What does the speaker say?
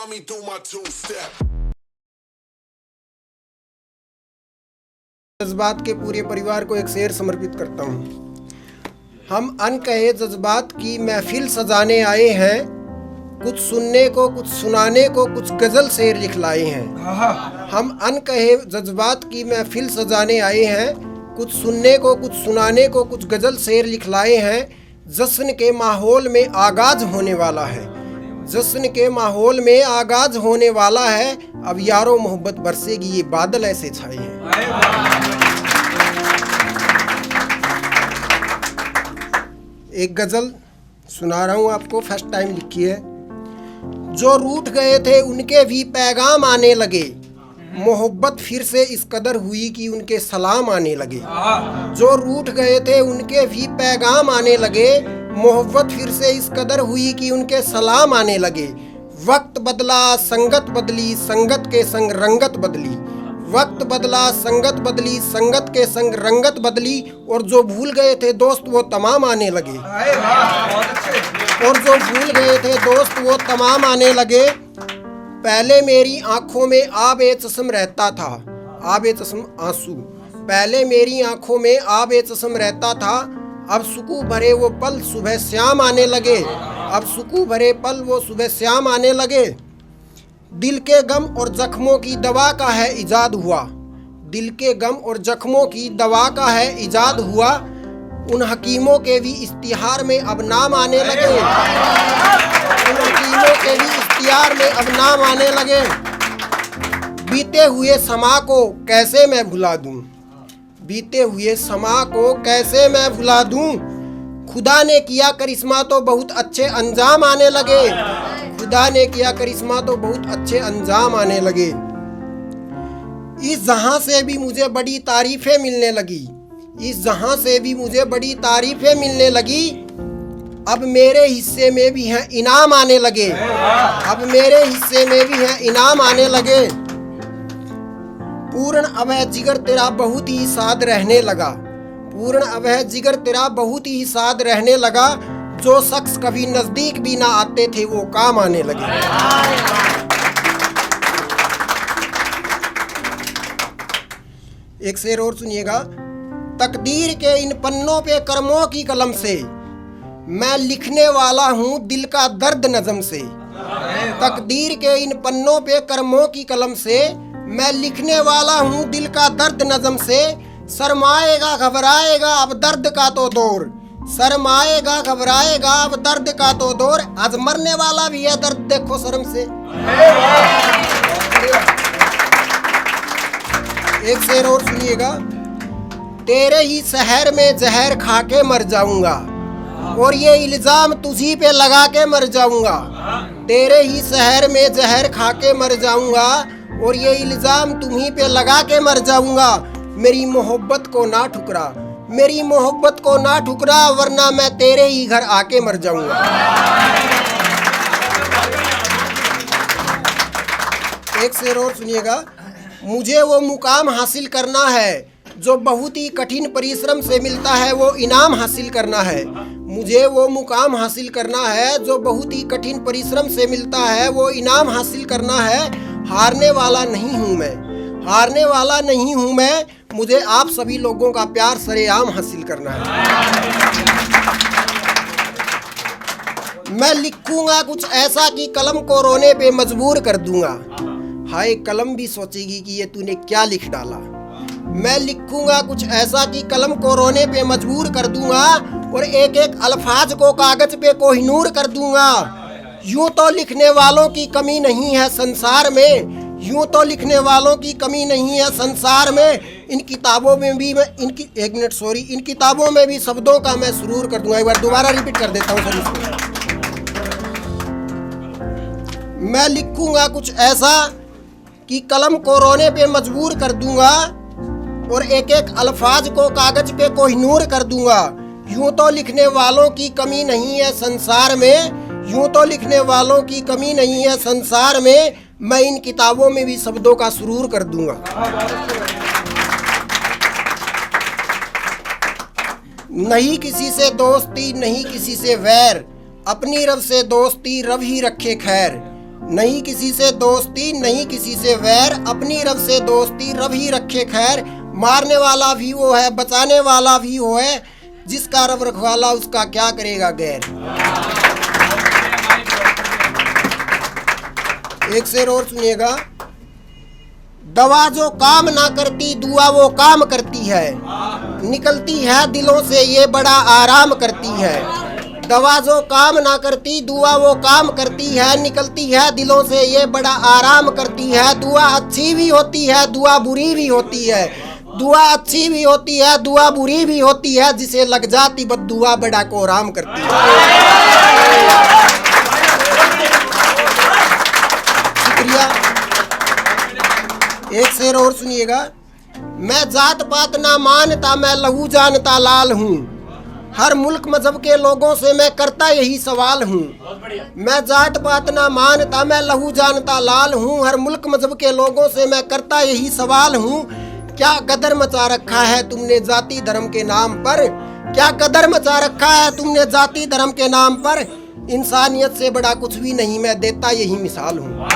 me do my two-step. जज्बात के पूरे परिवार को एक शेर समर्पित करता हूँ। हम अनकहे जज्बात की महफिल सजाने आए हैं, कुछ सुनने को कुछ सुनाने को कुछ गज़ल शेर लिख लाए हैं। हम अनकहे जज्बात की महफिल सजाने आए हैं, कुछ सुनने को कुछ सुनाने को कुछ गज़ल शेर लिख लाए हैं। जश्न के माहौल में आगाज़ होने वाला है, जश्न के माहौल में आगाज़ होने वाला है। अब यारो मोहब्बत बरसेगी, ये बादल ऐसे छाए हैं। एक गज़ल सुना रहा हूँ आपको, फर्स्ट टाइम लिखी है। जो रूठ गए थे उनके भी पैगाम आने लगे, मोहब्बत फिर से इस कदर हुई कि उनके सलाम आने लगे। जो रूठ गए थे उनके भी पैगाम आने लगे, मोहब्बत फिर से इस कदर हुई कि उनके सलाम आने लगे। वक्त बदला संगत बदली, संगत के संग रंगत बदली। वक्त बदला संगत बदली, संगत के संग रंगत बदली। और जो भूल गए थे दोस्त वो तमाम आने लगे, और जो भूल गए थे दोस्त वो तमाम आने लगे। पहले मेरी आंखों में आब-ए चश्म रहता था, आब-ए चश्म आंसू। पहले मेरी आंखों में आब-ए चश्म रहता था, अब सुकून भरे वो पल सुबह शाम आने लगे। अब सुकून भरे पल वो सुबह शाम आने लगे। दिल के गम और जख्मों की दवा का है इजाद हुआ, दिल के गम और जख्मों की दवा का है इजाद हुआ। उन हकीमों के भी इश्तिहार में अब नाम आने लगे, उन हकीमों के भी इश्तिहार में अब नाम आने लगे। बीते हुए समा को कैसे मैं भुला दूं, बीते हुए समा को कैसे मैं भुला दूं। खुदा ने किया करिश्मा तो बहुत अच्छे अंजाम आने लगे, खुदा ने किया करिश्मा तो बहुत अच्छे अंजाम आने लगे। इस जहां से भी मुझे बड़ी तारीफें मिलने लगी, इस जहां से भी मुझे बड़ी तारीफें मिलने लगी। अब मेरे हिस्से में भी हैं इनाम आने लगे, अब मेरे हिस्से में भी हैं इनाम आने लगे। पूर्ण अवह जिगर तेरा बहुत ही साद रहने लगा, पूर्ण अवह जिगर तेरा बहुत ही साद रहने लगा। जो शख्स कभी नजदीक भी ना आते थे वो काम आने लगे। एक शेर और सुनिएगा। तकदीर के इन पन्नों पे कर्मों की कलम से मैं लिखने वाला हूँ दिल का दर्द नज़म से। तकदीर के इन पन्नों पे कर्मों की कलम से मैं लिखने वाला हूँ दिल का दर्द नज़म से। शर्माएगा घबराएगा अब दर्द का तो दौर, शर्माएगा घबराएगा अब दर्द का तो दौर। आज मरने वाला भी है दर्द देखो शर्म से। एक शेर और सुनिएगा। तेरे ही शहर में जहर खा के मर जाऊंगा, और ये इल्जाम तुझी पे लगा के मर जाऊंगा। तेरे ही शहर में जहर खा के मर जाऊंगा, और ये इल्जाम तुम्ही पे लगा के मर जाऊंगा। मेरी मोहब्बत को ना ठुकरा, मेरी मोहब्बत को ना ठुकरा, वरना मैं तेरे ही घर आके मर जाऊंगा। एक शेर और सुनिएगा। मुझे वो मुकाम हासिल करना है जो बहुत ही कठिन परिश्रम से मिलता है, वो इनाम हासिल करना है। मुझे वो मुकाम हासिल करना है जो बहुत ही कठिन परिश्रम से मिलता है, वो इनाम हासिल करना है। हारने वाला नहीं हूँ मैं, हारने वाला नहीं हूँ मैं। मुझे आप सभी लोगों का प्यार सरेआम हासिल करना है। मैं लिखूंगा कुछ ऐसा कि कलम को रोने पे मजबूर कर दूंगा। हाय कलम भी सोचेगी कि ये तूने क्या लिख डाला। मैं लिखूंगा कुछ ऐसा कि कलम को रोने पे मजबूर कर दूंगा, और एक एक अल्फाज को कागज पे कोहिनूर कर दूंगा। यूं तो लिखने वालों की कमी नहीं है संसार में, यूं तो लिखने वालों की कमी नहीं है संसार में। इन किताबों में भी मैं इन किताबों में भी शब्दों का मैं सुरूर कर दूंगा। एक बार दोबारा रिपीट कर देता हूँ सर इसको। मैं लिखूंगा कुछ ऐसा कि कलम को रोने पे मजबूर कर दूंगा, और एक एक अल्फाज को कागज पे कोहिनूर कर दूंगा। यूं तो लिखने वालों की कमी नहीं है संसार में, यूं तो लिखने वालों की कमी नहीं है संसार में। मैं इन किताबों में भी शब्दों का सुरूर कर दूंगा। नहीं किसी से दोस्ती नहीं किसी से वैर, अपनी रब से दोस्ती रब ही रखे खैर। नहीं किसी से दोस्ती नहीं किसी से वैर, अपनी रब से दोस्ती रब ही रखे खैर। मारने वाला भी वो है बचाने वाला भी वो है, जिसका रब रखवाला उसका क्या करेगा गैर। एक शेर और सुनिएगा। दवा जो काम ना करती दुआ वो काम करती है, निकलती है दिलों से ये बड़ा आराम करती है। दवा जो काम ना करती दुआ वो काम करती है, निकलती है दिलों से ये बड़ा आराम करती है। दुआ अच्छी भी होती है दुआ बुरी भी होती है, दुआ अच्छी भी होती है दुआ बुरी भी होती है, जिसे लग जाती बद्दुआ बड़ा को आराम करती है। शुक्रिया। एक शेर और सुनिएगा। मैं जात पात ना मानता मैं लहू जानता लाल हूँ, हर मुल्क मजहब के लोगों से मैं करता यही सवाल हूँ। मैं जात पात ना मानता मैं लहू जानता लाल हूँ, हर मुल्क मजहब के लोगों से मैं करता यही सवाल हूँ। क्या गदर मचा रखा है तुमने जाति धर्म के नाम पर, क्या गदर मचा रखा है तुमने जाति धर्म के नाम पर। इंसानियत से बड़ा कुछ भी नहीं मैं देता यही मिसाल हूँ।